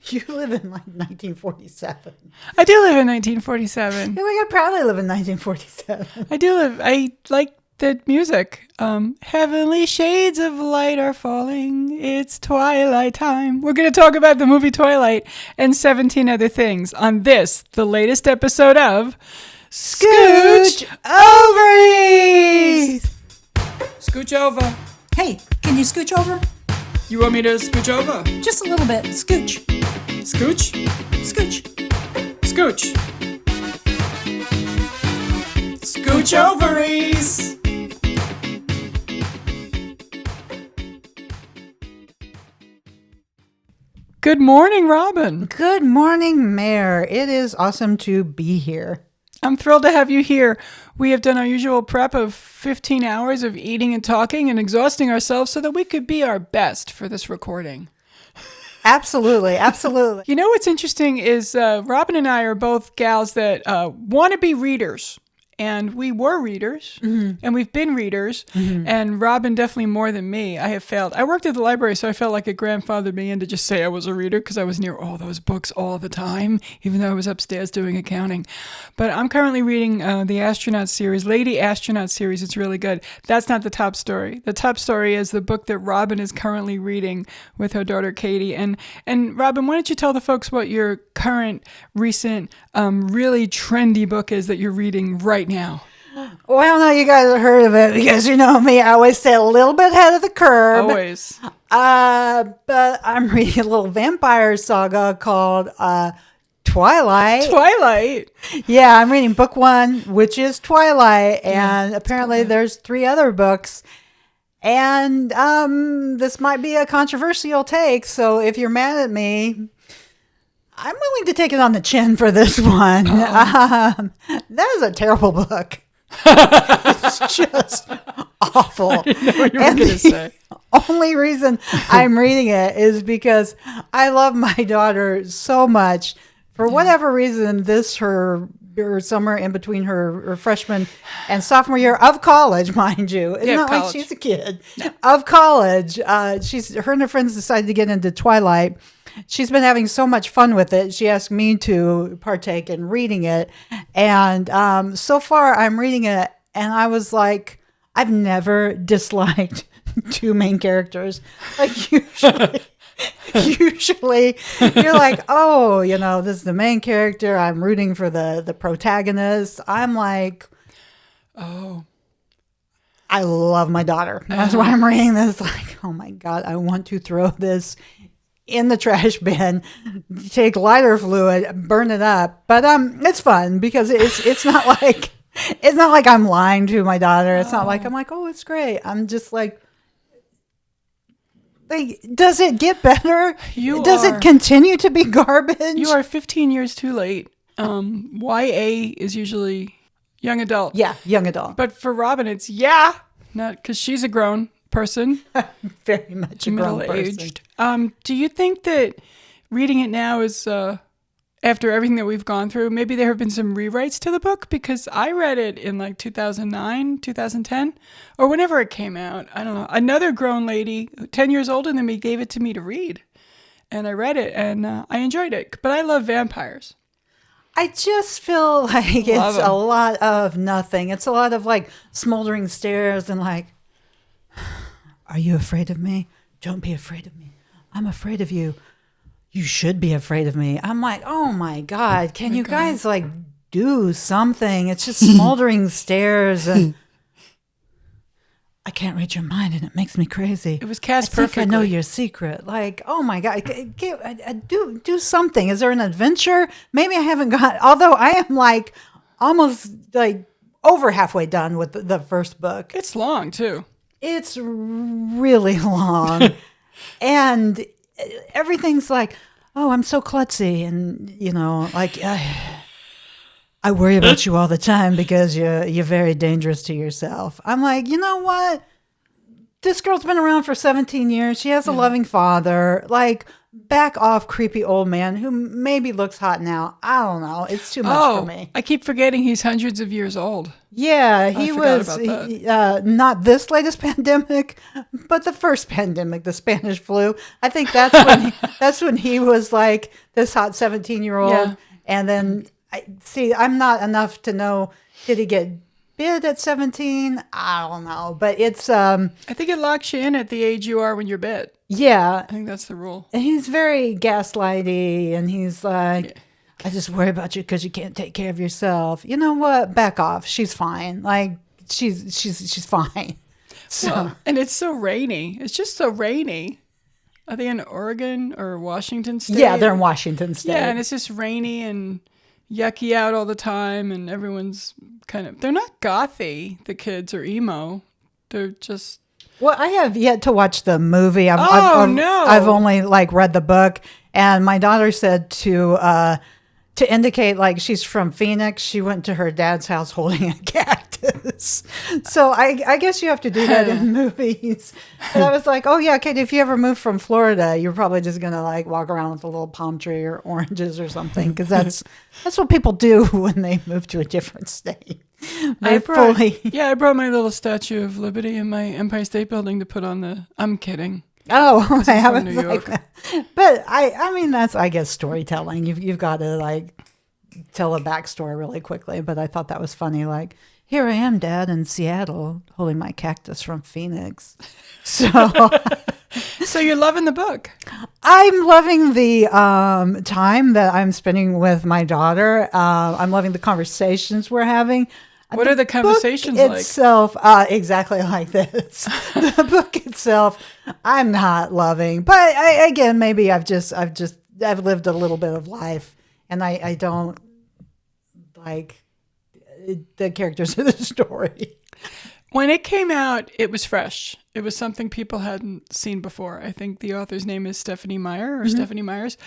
You live in like 1947. I do live in 1947. Yeah, I proudly live in 1947. I like the music. Heavenly shades of light are falling. It's twilight time. We're going to talk about the movie Twilight and 17 other things on this, the latest episode of Scooch Ovaries! Scooch over. Hey, can you scooch over? You want me to scooch over? Just a little bit. Scooch. Scooch? Scooch. Scooch. Scooch Ovaries! Good morning, Robin. Good morning, Mayor. It is awesome to be here. I'm thrilled to have you here. We have done our usual prep of 15 hours of eating and talking and exhausting ourselves so that we could be our best for this recording. Absolutely, absolutely. You know what's interesting is Robin and I are both gals that want to be readers. And we were readers, and we've been readers, and Robin definitely more than me. I have failed. I worked at the library, so I felt like it grandfathered me in to just say I was a reader because I was near all those books all the time, even though I was upstairs doing accounting. But I'm currently reading the Astronaut series, Lady Astronaut series. It's really good. That's not the top story. The top story is the book that Robin is currently reading with her daughter Katie. And Robin, why don't you tell the folks what your current, recent, really trendy book is that you're reading right now? Well, no, you guys have heard of it because you know me. I always stay a little bit ahead of the curve. Always. But I'm reading a little vampire saga called Twilight. Twilight? Yeah, I'm reading book 1, which is Twilight, and apparently there's 3 other books. And this might be a controversial take, so if you're mad at me, I'm willing to take it on the chin for this one. That is a terrible book. It's just awful. I didn't know what you were going to say. Only reason I'm reading it is because I love my daughter so much. For whatever reason, her summer in between her freshman and sophomore year of college, mind you. It's not like she's a kid. No. Of college. Her and her friends decided to get into Twilight. She's been having so much fun with it. She asked me to partake in reading it. And so far I'm reading it and I was like, I've never disliked 2 main characters. Like usually you're like, oh, you know, this is the main character. I'm rooting for the protagonist. I'm like, oh, I love my daughter. That's why I'm reading this. Like, oh my God, I want to throw this in the trash bin, take lighter fluid, burn it up. But it's fun because it's not like I'm lying to my daughter. It's not like I'm like, oh, it's great. I'm just like, does it get better? Does it continue to be garbage? You are 15 years too late. YA is usually young adult. Yeah, young adult. But for Robin, it's not because she's a grown person. Very much a grown middle-aged. Do you think that reading it now is, after everything that we've gone through, maybe there have been some rewrites to the book? Because I read it in like 2009, 2010, or whenever it came out. I don't know. Another grown lady, 10 years older than me, gave it to me to read. And I read it, and I enjoyed it. But I love vampires. I just feel like it's a lot of nothing. It's a lot of like smoldering stares and like, are you afraid of me? Don't be afraid of me. I'm afraid of you. You should be afraid of me. I'm like, oh my God, can you guys like do something? It's just smoldering stares and I can't read your mind and it makes me crazy. It was cast perfectly. perfectly. I know your secret. Like, oh my God, do something. Is there an adventure? Maybe I haven't got, although I am like almost like over halfway done with the first book. It's long too. It's really long. And everything's like, oh, I'm so klutzy. And, you know, like, I worry about you all the time because you're very dangerous to yourself. I'm like, you know what? This girl's been around for 17 years. She has a loving father. Like, back off, creepy old man who maybe looks hot now. I don't know. It's too much for me. I keep forgetting he's hundreds of years old. Yeah, he forgot was about that. not this latest pandemic, but the first pandemic, the Spanish flu. I think that's when he was like this hot 17-year-old. Yeah. And then I'm not enough to know, did he get bit at 17? I don't know, but it's I think it locks you in at the age you are when you're bit. yeah. I think that's the rule. And he's very gaslighty, and he's like, I just worry about you because you can't take care of yourself. You know what? Back off. She's fine. Like she's fine. So Well, and it's so rainy. It's just so rainy. Are they in Oregon or Washington State? yeah, they're in Washington State. Yeah, and it's just rainy and yucky out all the time, and everyone's they're not gothy, the kids, or emo. They're just... Well, I have yet to watch the movie. No. I've only like read the book, and my daughter said to indicate like she's from Phoenix, she went to her dad's house holding a cactus. So I guess you have to do that in movies. And I was like, oh yeah, Kate, if you ever move from Florida, you're probably just gonna like walk around with a little palm tree or oranges or something, because that's what people do when they move to a different state. I brought my little Statue of Liberty in my Empire State Building to put on the... I'm kidding. Oh, I I'm haven't from New York. But I mean, that's, I guess, storytelling. You've got to like tell a backstory really quickly. But I thought that was funny. Like, here I am, Dad, in Seattle, holding my cactus from Phoenix. So So you're loving the book. I'm loving the time that I'm spending with my daughter. I'm loving the conversations we're having. What are the conversations book like? Itself, exactly like this. The book itself, I'm not loving, but again, maybe I've lived a little bit of life, and I don't like the characters of the story. When it came out, it was fresh. It was something people hadn't seen before. I think the author's name is Stephanie Meyer or Stephanie Myers.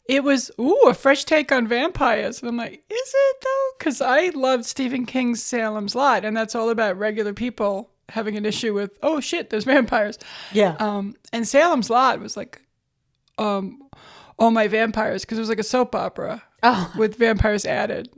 It was, a fresh take on vampires. And I'm like, is it though? Because I loved Stephen King's Salem's Lot, and that's all about regular people having an issue with, oh shit, there's vampires. Yeah. And Salem's Lot was like, all my vampires, because it was like a soap opera with vampires added.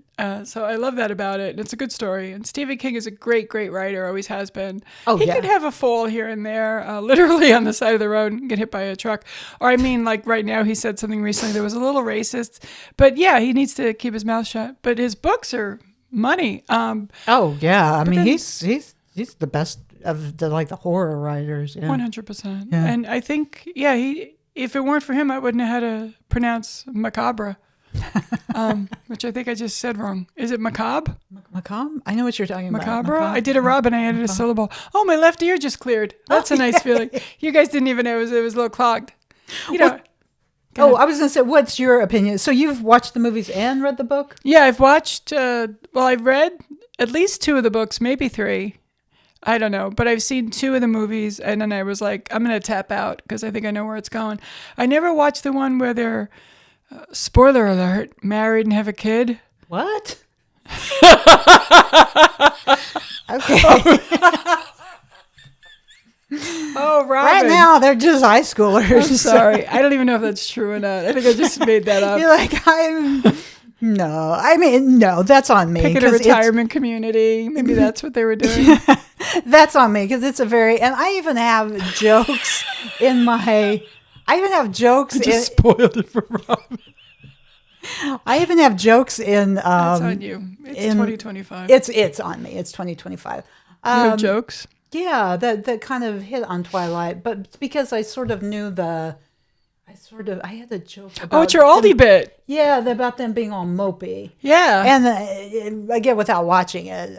So I love that about it. And it's a good story. And Stephen King is a great, great writer, always has been. He could have a fall here and there, literally on the side of the road and get hit by a truck. Or I mean, like right now, he said something recently that was a little racist. But yeah, he needs to keep his mouth shut. But his books are money. Oh yeah, I mean, he's the best of the horror writers. Yeah. 100%. Yeah. And I think, if it weren't for him, I wouldn't have had to pronounce macabre. Which I think I just said wrong. Is it macabre? Macabre? I know what you're talking Macabre? about. I did a Robin. I added a syllable. Oh, my left ear just cleared. That's a nice feeling. You guys didn't even know it was a little clogged. You know. I was going to say, what's your opinion? So you've watched the movies and read the book? Yeah, I've watched, I've read at least 2 of the books, maybe 3. I don't know, but I've seen 2 of the movies, and then I was like, I'm going to tap out because I think I know where it's going. I never watched the one where they're, spoiler alert, married and have a kid. What? Okay. Oh, Robin. Right now, they're just high schoolers. I'm sorry. I don't even know if that's true or not. I think I just made that up. You're like, no, that's on me. Pick at a retirement community. Maybe that's what they were doing. That's on me because it's a very, and I even have jokes in my, Just spoiled it for Robin. I even have jokes in. It's on you. It's 2025. It's on me. It's 2025. You have jokes? Yeah, that kind of hit on Twilight, but because I sort of knew I had a joke about... Oh, it's your oldie bit. Yeah, about them being all mopey. Yeah. And again, without watching it,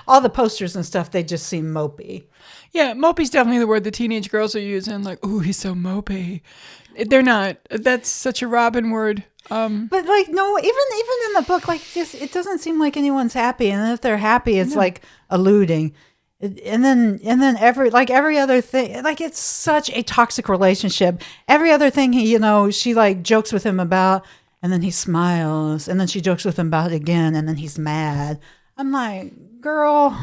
all the posters and stuff, they just seem mopey. Yeah, mopey's definitely the word the teenage girls are using. Like, ooh, he's so mopey. They're not. That's such a Robin word. But like, no, even in the book, like, just it doesn't seem like anyone's happy. And if they're happy, it's like alluding. And then every other thing, like, it's such a toxic relationship. Every other thing she like jokes with him about, and then he smiles, and then she jokes with him about it again, and then he's mad. I'm like, girl,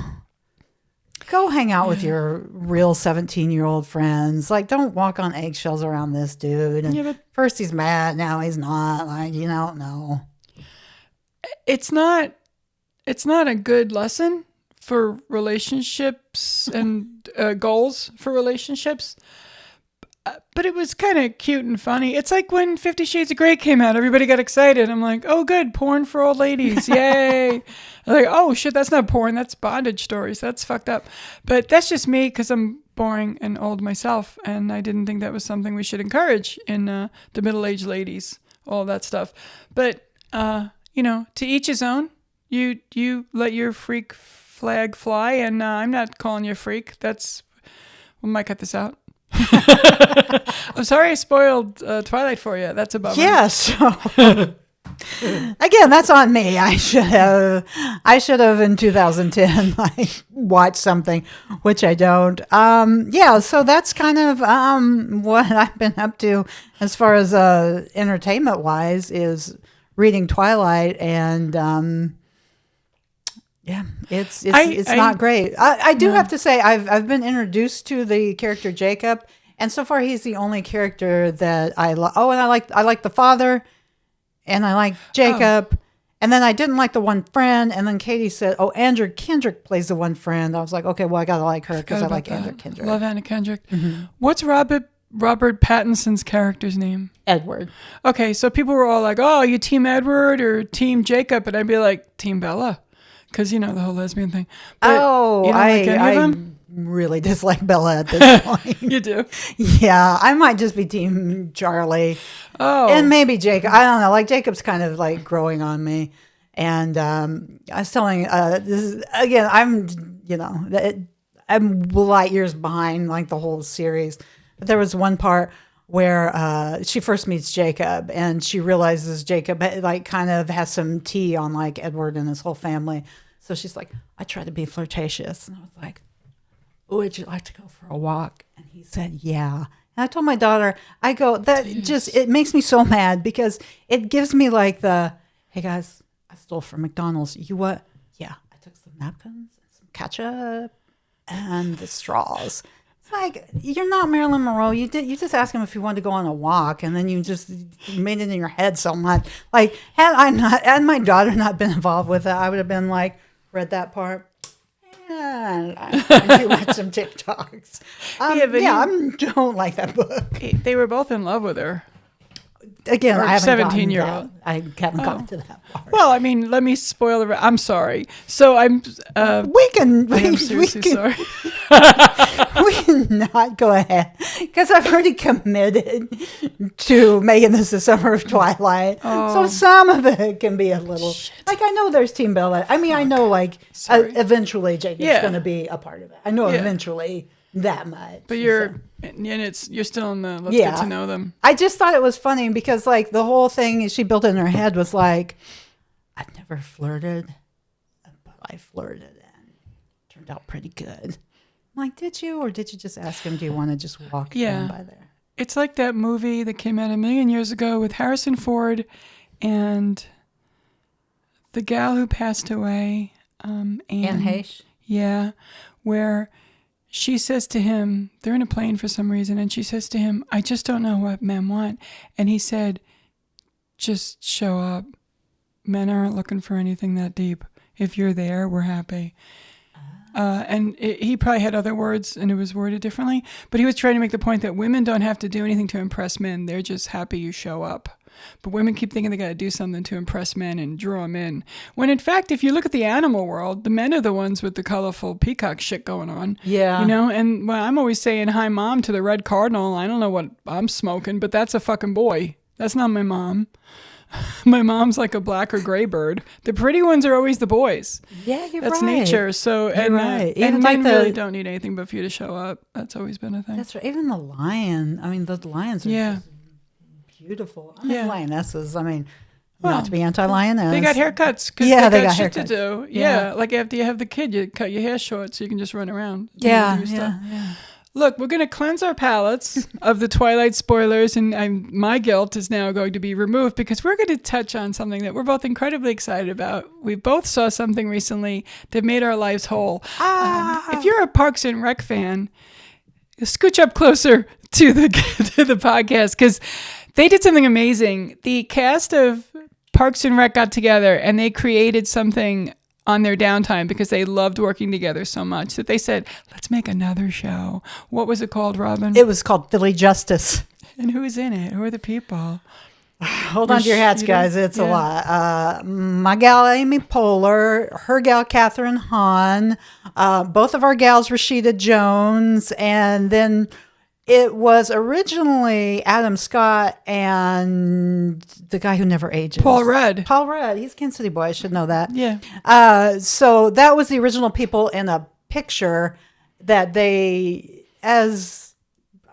go hang out with your real 17-year-old friends. Like, don't walk on eggshells around this dude. And Yeah, but first he's mad, now he's not. Like, you don't know. it's not a good lesson for relationships and goals for relationships. But it was kind of cute and funny. It's like when 50 Shades of Grey came out, everybody got excited. I'm like, oh, good, porn for old ladies. Yay. I'm like, oh, shit, that's not porn. That's bondage stories. That's fucked up. But that's just me because I'm boring and old myself. And I didn't think that was something we should encourage in the middle-aged ladies, all that stuff. But, to each his own. You let your freak flag fly. And I'm not calling you a freak. We might cut this out. I'm sorry I spoiled Twilight for you. That's a bummer. Yeah, so again, that's on me. I should have in 2010 watched something, which I don't. So that's kind of what I've been up to as far as entertainment wise is reading Twilight, and it's not great. I do have to say I've been introduced to the character Jacob, and so far he's the only character that I like. Oh, and I like the father, and I like Jacob, and then I didn't like the one friend, and then Katie said, "Oh, Andrew Kendrick plays the one friend." I was like, okay, well I gotta like her because I like Andrew Kendrick. Love Anna Kendrick. Mm-hmm. What's Robert Pattinson's character's name? Edward. Okay, so people were all like, "Oh, you Team Edward or Team Jacob?" And I'd be like, "Team Bella." Because, the whole lesbian thing. But you don't like any of them? Really dislike Bella at this point. You do? Yeah, I might just be Team Charlie. Oh. And maybe Jacob. I don't know. Like, Jacob's kind of like growing on me. And I was telling, this is, again, I'm light years behind like the whole series. But there was one part where she first meets Jacob, and she realizes Jacob like kind of has some tea on like Edward and his whole family. So she's like, I try to be flirtatious. And I was like, would you like to go for a walk? And he said, yeah. And I told my daughter, I go, it makes me so mad because it gives me like hey guys, I stole from McDonald's. You what? Yeah, I took some napkins, some ketchup, and the straws. Like, you're not Marilyn Monroe. You just asked him if he wanted to go on a walk, and then you just made it in your head so much. Like, had my daughter not been involved with it, I would have been like, read that part. And I watch some TikToks. I don't like that book. They were both in love with her. Again, or I haven't 17-year-old. I haven't gotten to that part. Well, I mean, let me spoil the. I'm sorry. So I'm. I'm seriously sorry. We cannot go ahead because I've already committed to making this the summer of Twilight. Oh. So some of it can be a little like I know there's Team Bella. I mean, I know like eventually Jacob's going to be a part of it. I know eventually that much. But you're still in the let's get to know them. I just thought it was funny because like the whole thing she built in her head was like, I've never flirted, but I flirted and it turned out pretty good. I'm like, did you, or did you just ask him, do you want to just walk down by there? It's like that movie that came out a million years ago with Harrison Ford and the gal who passed away, Anne Heche. Yeah, where she says to him, they're in a plane for some reason, and she says to him, I just don't know what men want. And he said, just show up. Men aren't looking for anything that deep. If you're there, we're happy. He probably had other words and it was worded differently, but he was trying to make the point that women don't have to do anything to impress men. They're just happy you show up. But women keep thinking they got to do something to impress men and draw them in. When in fact, if you look at the animal world, the men are the ones with the colorful peacock shit going on. Yeah. And I'm always saying, hi, mom, to the red cardinal. I don't know what I'm smoking, but that's a fucking boy. That's not my mom. My mom's like a black or gray bird. The pretty ones are always the boys. Yeah, you're That's right. nature. So, you're right. And men really don't need anything but for you to show up. That's always been a thing. That's right. Even the lion. I mean, the lions are just beautiful. Lionesses. I mean, not to be anti-lioness. They got haircuts. They got shit haircuts to do. Yeah. Like after you have the kid, you cut your hair short so you can just run around. Yeah. Look, we're going to cleanse our palates of the Twilight spoilers, and my guilt is now going to be removed because we're going to touch on something that we're both incredibly excited about. We both saw something recently that made our lives whole. If you're a Parks and Rec fan, scooch up closer to the podcast because they did something amazing. The cast of Parks and Rec got together and they created something on their downtime because they loved working together so much that they said, let's make another show. What was it called, Robin? It was called Philly Justice. And who's in it? Who are the people? Hold on to your hats, guys. It's a lot. My gal, Amy Poehler, her gal, Catherine Hahn. Both of our gals, Rashida Jones. And then it was originally Adam Scott and the guy who never ages. Paul Rudd. Paul Rudd. He's a Kansas City boy. I should know that. Yeah. So that was the original people in a picture that they, as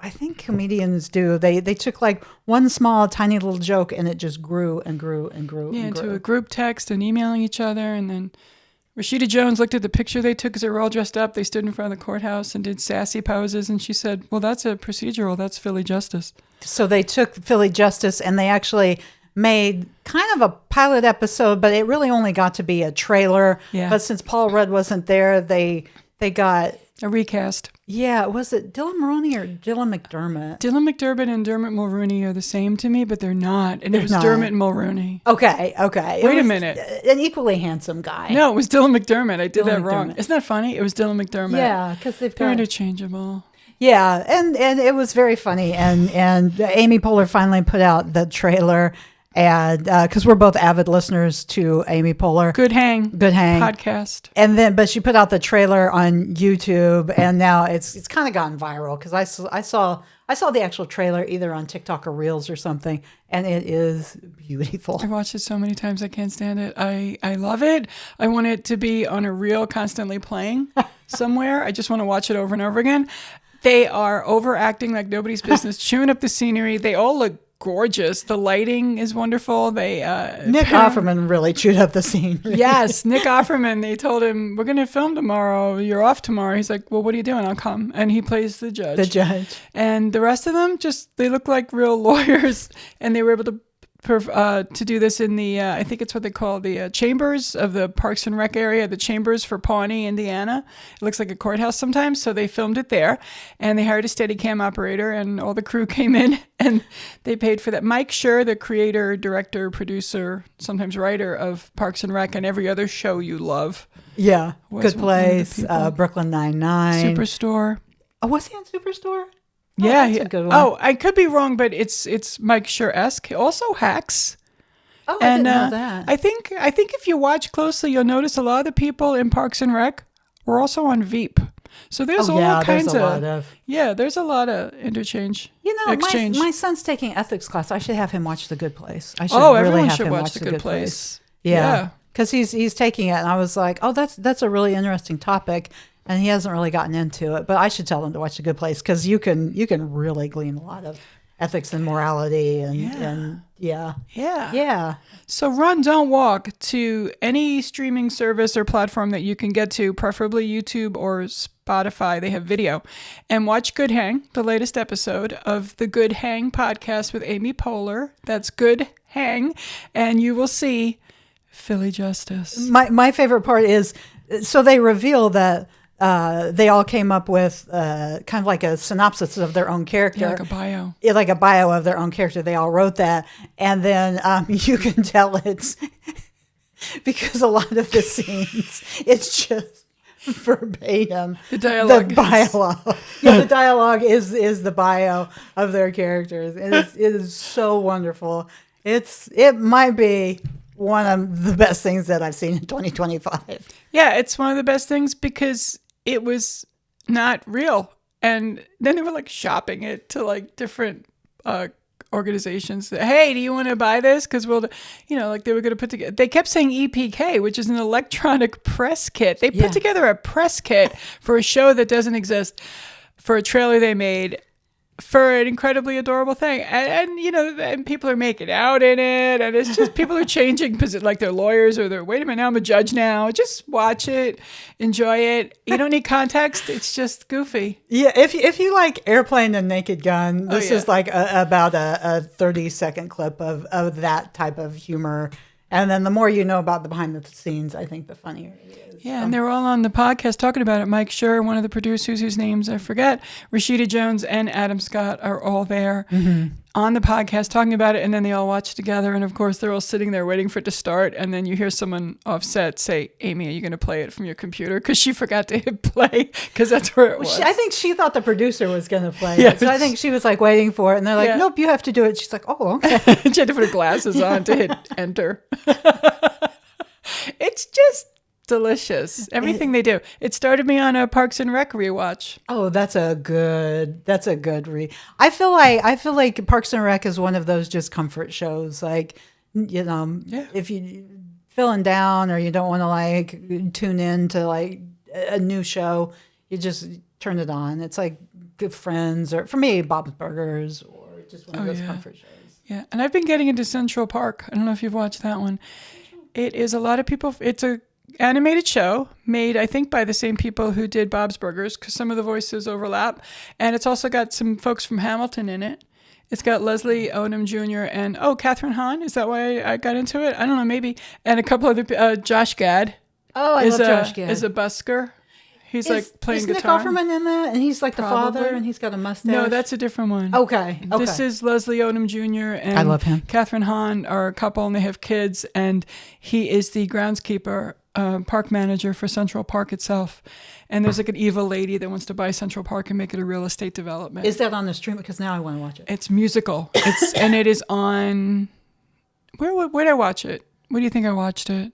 I think comedians do, they took like one small, tiny little joke and it just grew and grew and grew. Yeah, and grew. into a group text and emailing each other. And then Rashida Jones looked at the picture they took because they were all dressed up. They stood in front of the courthouse and did sassy poses. And she said, well, that's a procedural. That's Philly Justice. So they took Philly Justice and they actually made kind of a pilot episode, but it really only got to be a trailer. Yeah. But since Paul Rudd wasn't there, they got a recast. Yeah, was it Dylan Mulroney or Dylan McDermott? Dylan McDermott and Dermot Mulroney are the same to me, but they're not. And it was Dermot Mulroney. Okay. Wait a minute. An equally handsome guy. No, it was Dylan McDermott. I did that wrong. McDermott. Isn't that funny? It was Dylan McDermott. Yeah, because they're interchangeable. Yeah, and it was very funny. And Amy Poehler finally put out the trailer. And because we're both avid listeners to Amy Poehler. Good hang podcast. And then, but she put out the trailer on YouTube, and now it's kind of gone viral because I saw the actual trailer either on TikTok or Reels or something, and it is beautiful. I watched it so many times I can't stand it. I love it. I want it to be on a reel constantly playing somewhere. I just want to watch it over and over again. They are overacting like nobody's business, chewing up the scenery. They all look gorgeous. The lighting is wonderful. Nick Offerman really chewed up the scene. Yes, Nick Offerman. They told him, we're going to film tomorrow. You're off tomorrow. He's like, well, what are you doing? I'll come. And he plays the judge. And the rest of them, they look like real lawyers. And they were able to do this in the, I think it's what they call the chambers of the Parks and Rec area, the chambers for Pawnee, Indiana. It looks like a courthouse sometimes. So they filmed it there and they hired a Steadicam operator and all the crew came in and they paid for that. Mike Schur, the creator, director, producer, sometimes writer of Parks and Rec and every other show you love. Yeah. Good Place, Brooklyn Nine-Nine. Superstore. Oh, was he on Superstore? Yeah, that's a good one. Oh, I could be wrong, but it's Mike Schur-esque. Also Hacks. Oh, I didn't know that. I think if you watch closely, you'll notice a lot of the people in Parks and Rec were also on Veep. So there's there's a lot of interchange. Exchange. My son's taking ethics class. I should have him watch The Good Place. Everyone should watch The Good Place. Yeah, because he's taking it, and I was like, oh, that's a really interesting topic. And he hasn't really gotten into it, but I should tell him to watch The Good Place because you can really glean a lot of ethics and morality and yeah. So run, don't walk to any streaming service or platform that you can get to, preferably YouTube or Spotify. They have video, and watch Good Hang, the latest episode of the Good Hang podcast with Amy Poehler. That's Good Hang, and you will see Philly Justice. My favorite part is so they reveal that. They all came up with kind of like a synopsis of their own character. Yeah, like a bio. Yeah, like a bio of their own character. They all wrote that. And then you can tell it's because a lot of the scenes, it's just verbatim. The dialogue. The dialogue. Yeah, the dialogue is the bio of their characters. It is so wonderful. It might be one of the best things that I've seen in 2025. Yeah, it's one of the best things because it was not real. And then they were like shopping it to like different organizations. Hey, do you want to buy this? Because we'll, like they were going to put together. They kept saying EPK, which is an electronic press kit. They put together a press kit for a show that doesn't exist, for a trailer they made. for an incredibly adorable thing. And you know, and people are making out in it, and it's just people are changing like they're lawyers or they're, wait a minute, now I'm a judge now. Just watch it, enjoy it. You don't need context. It's just goofy. Yeah, if you like Airplane and Naked Gun, this is like about a 30-second clip of that type of humor. And then the more you know about the behind the scenes, I think the funnier it is. Yeah, and they were all on the podcast talking about it. Mike Schur, one of the producers whose names I forget, Rashida Jones and Adam Scott are all there on the podcast talking about it, and then they all watch together. And of course, they're all sitting there waiting for it to start. And then you hear someone offset say, Amy, are you going to play it from your computer? Because she forgot to hit play, because that's where it was. I think she thought the producer was going to play Yeah. it. So I think she was like waiting for it. And they're like, nope, you have to do it. She's like, oh, okay. She had to put her glasses on to hit enter. It's just delicious. Everything they do. It started me on a Parks and Rec rewatch. Oh, that's a good read. I feel like Parks and Rec is one of those just comfort shows. Like, you know, if you feeling down or you don't want to like tune in to like a new show, you just turn it on. It's like Good Friends, or for me, Bob's Burgers, or just one of those comfort shows. Yeah, and I've been getting into Central Park. I don't know if you've watched that one. It is a lot of people. It's a animated show made, I think, by the same people who did Bob's Burgers, because some of the voices overlap. And it's also got some folks from Hamilton in it. It's got Leslie Odom Jr. and, Catherine Hahn. Is that why I got into it? I don't know, maybe. And a couple other, Josh Gad. Oh, I love Josh Gad. Is a busker. He's like playing is guitar. Nick Offerman in that? And he's like the father, and he's got a mustache? No, that's a different one. Okay. This is Leslie Odom Jr. and I love him. Catherine Hahn are a couple, and they have kids, and he is the groundskeeper, park manager for Central Park itself. And there's like an evil lady that wants to buy Central Park and make it a real estate development. Is that on the stream? Because now I want to watch it. It's musical. And it is on. Where did I watch it? Where do you think I watched it?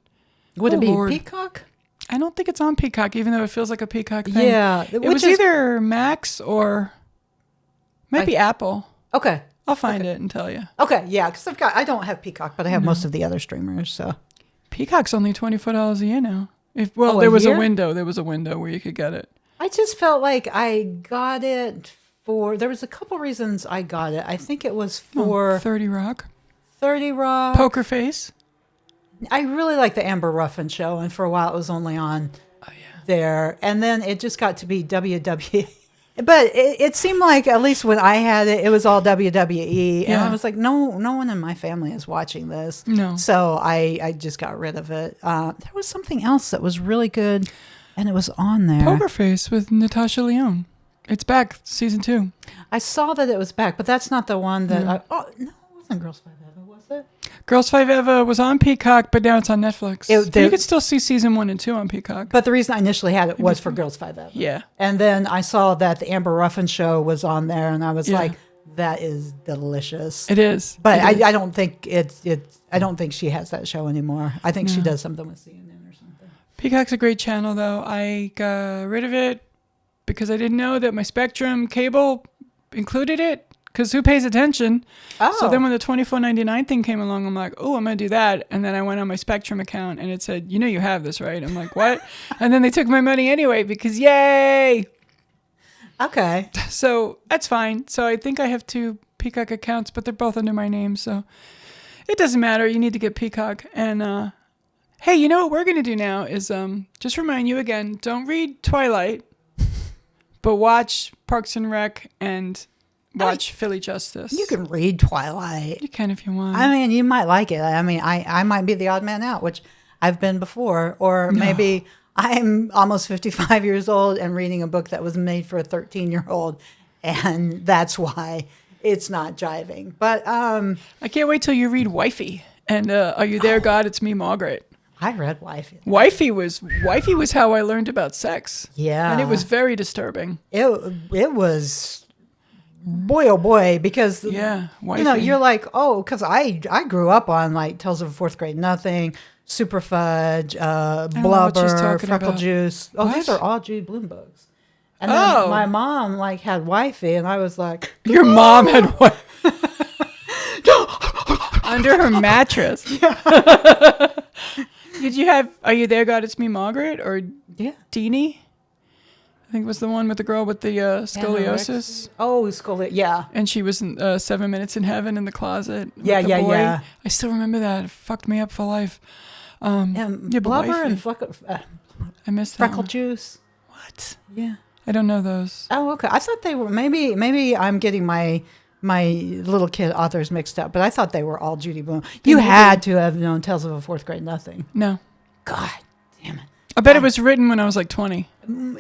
Would it be Lord. Peacock? I don't think it's on Peacock, even though it feels like a Peacock thing. Yeah. It was either Max or might be Apple. Okay. I'll find it and tell you. Okay, yeah, because I don't have Peacock, but I have most of the other streamers. So Peacock's only $24 a year now. There was a window. There was a window where you could get it. I just felt like I got it for. There was a couple reasons I got it. I think it was for 30 Rock, 30 Rock, Poker Face. I really like the Amber Ruffin show, and for a while it was only on there, and then it just got to be WWE. But it seemed like, at least when I had it, it was all WWE. And I was like, no one in my family is watching this. No. So I just got rid of it. There was something else that was really good, and it was on there. Poker Face with Natasha Lyonne. It's back, season 2. I saw that it was back, but that's not the one that no, it wasn't Girls 5 Eva, was it? Girls 5 Eva was on Peacock, but now it's on Netflix. You could still see season 1 and 2 on Peacock. But the reason I initially had it was for Girls 5 Eva. Yeah. And then I saw that the Amber Ruffin show was on there, and I was like, that is delicious. It is. But I don't think I don't think she has that show anymore. I think she does something with CNN or something. Peacock's a great channel, though. I got rid of it because I didn't know that my Spectrum cable included it. Because who pays attention? Oh. So then when the $24.99 thing came along, I'm like, oh, I'm going to do that. And then I went on my Spectrum account and it said, you know you have this, right? I'm like, what? And then they took my money anyway because yay! Okay. So that's fine. So I think I have 2 Peacock accounts, but they're both under my name. So it doesn't matter. You need to get Peacock. And hey, you know what we're going to do now is just remind you again, don't read Twilight, but watch Parks and Rec and watch Philly Justice. You can read Twilight. You can if you want. I mean, you might like it. I mean, I might be the odd man out, which I've been before. Or maybe I'm almost 55 years old and reading a book that was made for a 13-year-old. And that's why it's not jiving. But I can't wait till you read Wifey. And Are You There, God? It's Me, Margaret. I read Wifey. Wifey was how I learned about sex. Yeah. And it was very disturbing. It was... Boy, oh boy, because, Wifey. You know, you're like, oh, because I grew up on, like, Tales of a Fourth Grade Nothing, Super Fudge, Blubber, Freckle Juice. Oh, What? these are all Judy Blume books. And then my mom, like, had Wifey, and I was like... Your mom had what? Under her mattress. Did you have Are You There, God? It's Me, Margaret? Or Deanie? think it was the one with the girl with the scoliosis. Oh, scoliosis. Yeah. And she was in 7 Minutes in Heaven in the closet. With Yeah, the yeah, boy. yeah. I still remember that. It fucked me up for life. And but blubber wifey. and I missed that freckle one. juice. What? Yeah. I don't know those. Oh, okay. I thought they were maybe I'm getting my little kid authors mixed up, but I thought they were all Judy Blume. You had to have known Tales of a Fourth Grade Nothing. No. God damn it. I bet it was written when I was like 20.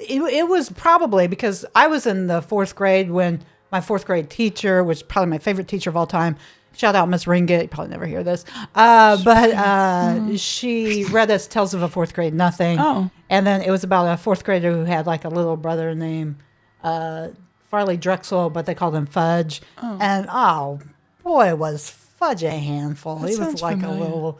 It was probably because I was in the fourth grade when my fourth grade teacher, which is probably my favorite teacher of all time, shout out Miss Ringett, you probably never hear this, but she read us Tales of a Fourth Grade Nothing. Oh. And then it was about a fourth grader who had like a little brother named Farley Drexel, but they called him Fudge. Oh. And boy, was Fudge a handful. That He was sounds like familiar.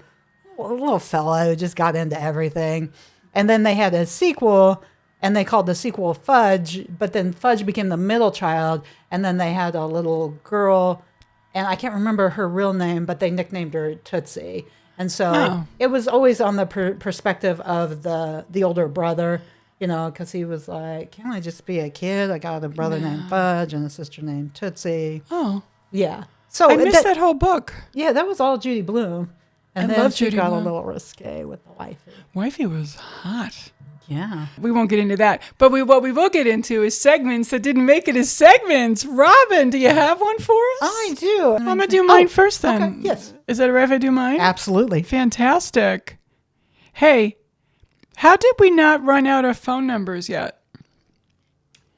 a little fella who just got into everything. And then they had a sequel, and they called the sequel Fudge, but then Fudge became the middle child, and then they had a little girl, and I can't remember her real name, but they nicknamed her Tootsie. And so it was always on the perspective of the older brother, because he was like, can't I just be a kid? I got a brother named Fudge and a sister named Tootsie. Oh. Yeah. So I missed that whole book. Yeah, that was all Judy Blume. And I then love she Judy got Blume. a little risque with the wifey. Wifey was hot. Yeah. We won't get into that. But what we will get into is segments that didn't make it as segments. Robin, do you have one for us? I do. I'm going to do mine first then. Okay, yes. Is that all right if I do mine? Absolutely. Fantastic. Hey, how did we not run out of phone numbers yet?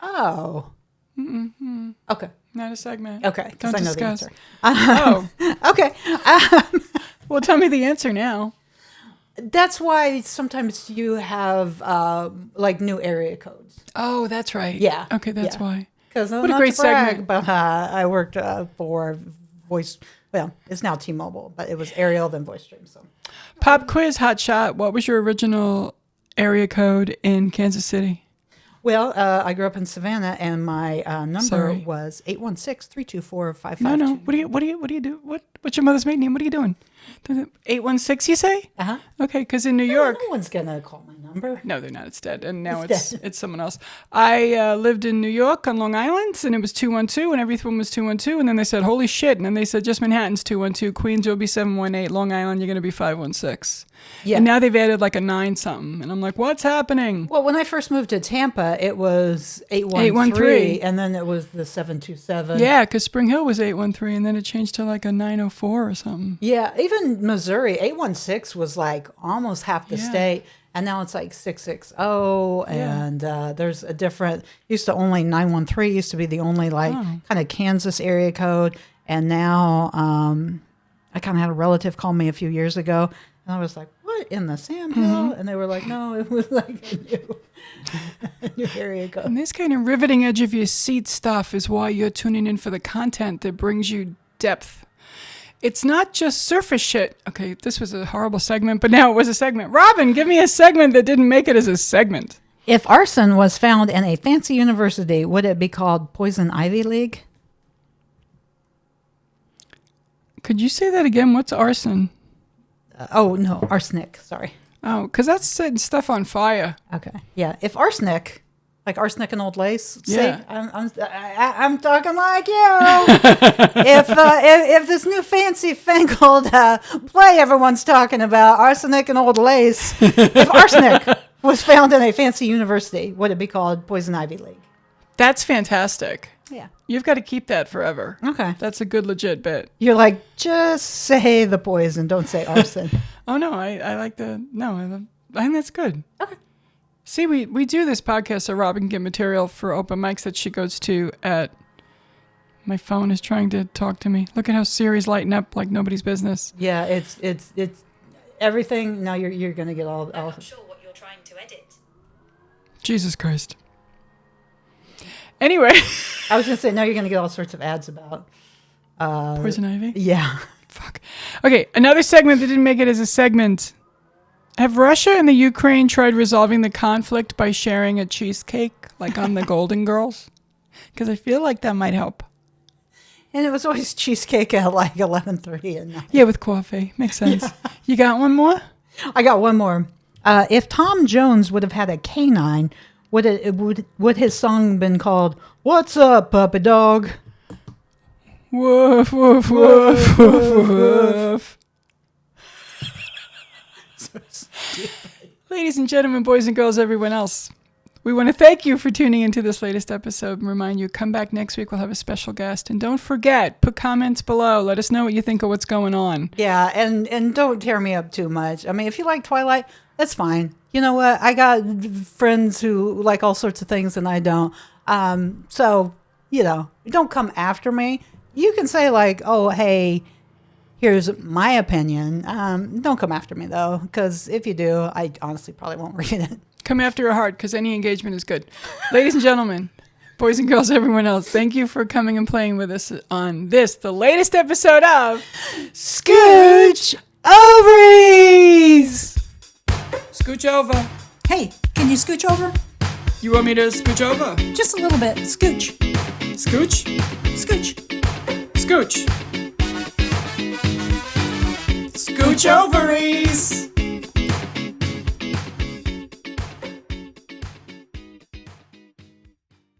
Oh. Mm-hmm. Okay. Not a segment. Okay. Because Don't I know discuss. the answer. Oh. Okay. Well, tell me the answer now. That's why sometimes you have like new area codes. Oh, that's right. Yeah. Okay, that's Yeah. why. Because What a great segment. But I worked for Voice. Well, it's now T-Mobile, but it was Aerial then Voice Stream. So Pop quiz, hot shot. What was your original area code in Kansas City? well, I grew up in Savannah, and my number Sorry. was 816-324-5522. No. What do you do? What's your mother's maiden name? What are you doing? 816, you say? Uh-huh. Okay, because in New York. No one's gonna call my number. No, they're not. It's dead. And now It's dead. it's someone else. I lived in New York on Long Island, and it was 212, and everything was 212. And then they said, holy shit. And then they said, just Manhattan's 212. Queens will be 718. Long Island, you're going to be 516. Yeah. And now they've added like a 9 something. And I'm like, what's happening? Well, when I first moved to Tampa, it was 813, 813. and then it was the 727. Yeah, because Spring Hill was 813, and then it changed to like a 904 or something. Yeah, even Missouri, 816 was like almost half the Yeah. state, and now it's like 660, and there's a different, used to only 913, used to be the only like kind of Kansas area code, and now I kind of had a relative call me a few years ago, and I was like, what, in the Sam Hill? And they were like, no, it was like a new area code. And this kind of riveting edge of your seat stuff is why you're tuning in for the content that brings you depth. It's not just surface shit. Okay, this was a horrible segment, but now it was a segment. Robin, give me a segment that didn't make it as a segment. If arson was found in a fancy university, would it be called Poison Ivy League? Could you say that again? What's arson? No, arsenic. Sorry. Oh, because that's setting stuff on fire. Okay. Yeah. If arsenic, like arsenic and old lace. Yeah. See, I'm talking like you. if this new fancy fangled play everyone's talking about, arsenic and old lace, if arsenic was found in a fancy university, would it be called Poison Ivy League? That's fantastic. Yeah. You've got to keep that forever. Okay. That's a good legit bit. You're like, just say the poison, don't say arson. Oh, no, I like the, no, I think that's good. Okay. See, we do this podcast so Robin can get material for open mics that she goes to at, my phone is trying to talk to me. Look at how Siri's lighting up like nobody's business. Yeah, it's everything. Now you're gonna get all. I'm not sure what you're trying to edit. Jesus Christ. Anyway. I was gonna say now you're gonna get all sorts of ads about. Poison Ivy? Yeah. Fuck. Okay, another segment that didn't make it as a segment. Have Russia and the Ukraine tried resolving the conflict by sharing a cheesecake like on the Golden Girls? Because I feel like that might help. And it was always cheesecake at like 11:30 at night. Yeah, with coffee. Makes sense. Yeah. You got one more? I got one more. If Tom Jones would have had a canine, would his song been called "What's Up, Puppy Dog"? Woof, woof, woof, woof, woof. Ladies and gentlemen, boys and girls, everyone else, we want to thank you for tuning into this latest episode and remind you, come back next week. We'll have a special guest. And don't forget, put comments below. Let us know what you think of what's going on. Yeah, and don't tear me up too much. I mean, if you like Twilight, that's fine. You know what? I got friends who like all sorts of things and I don't. So, don't come after me. You can say like, oh, hey, here's my opinion. Don't come after me, though, because if you do, I honestly probably won't read it. Come after your heart, because any engagement is good. Ladies and gentlemen, boys and girls, everyone else, thank you for coming and playing with us on this, the latest episode of Scooch Ovaries! Scooch over. Hey, can you scooch over? You want me to scooch over? Just a little bit. Scooch. Scooch? Scooch. Scooch. Scooch Ovaries!